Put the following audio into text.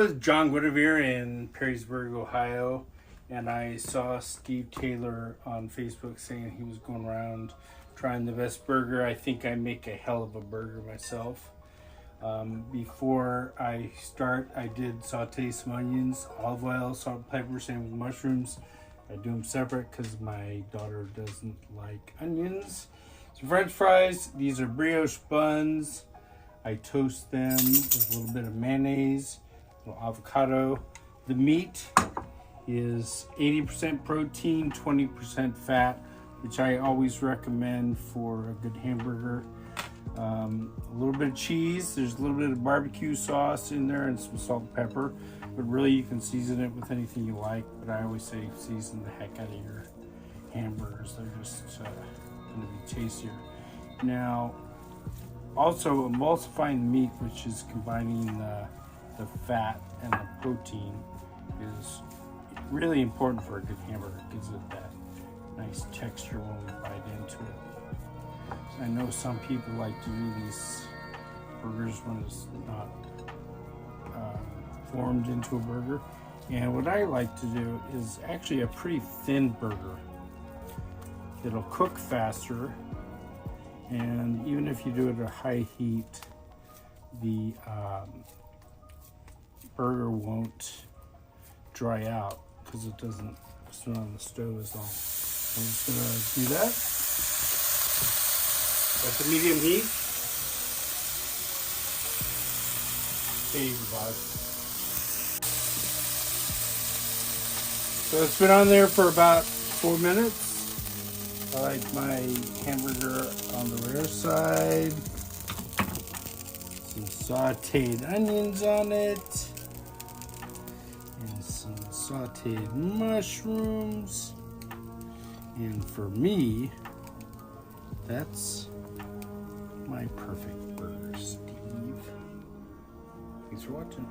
was John Guinevere in Perrysburg, Ohio, and I saw Steve Taylor on Facebook saying he was going around trying the best burger. I think I make a hell of a burger myself. Before I start, I did saute some onions, olive oil, salt and pepper, same with mushrooms. I do them separate because my daughter doesn't like onions. So French fries, these are brioche buns. I toast them with a little bit of mayonnaise, a little avocado. The meat is 80% protein, 20% fat, which I always recommend for a good hamburger. A little bit of cheese. There's a little bit of barbecue sauce in there and some salt and pepper. But really, you can season it with anything you like. But I always say season the heck out of your hamburgers. They're just going to be tastier. Now, also emulsifying the meat, which is combining the fat and the protein, is really important for a good hamburger. It gives it that nice texture when we bite into it. So I know some people like to do these burgers when it's not formed into a burger. And what I like to do is actually a pretty thin burger. It'll cook faster, and even if you do it at a high heat, the burger won't dry out because it doesn't sit on the stove as long. I'm just gonna do that at the medium heat. Okay, guys. So it's been on there for about 4 minutes. I like my hamburger on the rare side. Some sauteed onions on it. And some sauteed mushrooms. And for me, that's my perfect burger, Steve. Thanks for watching.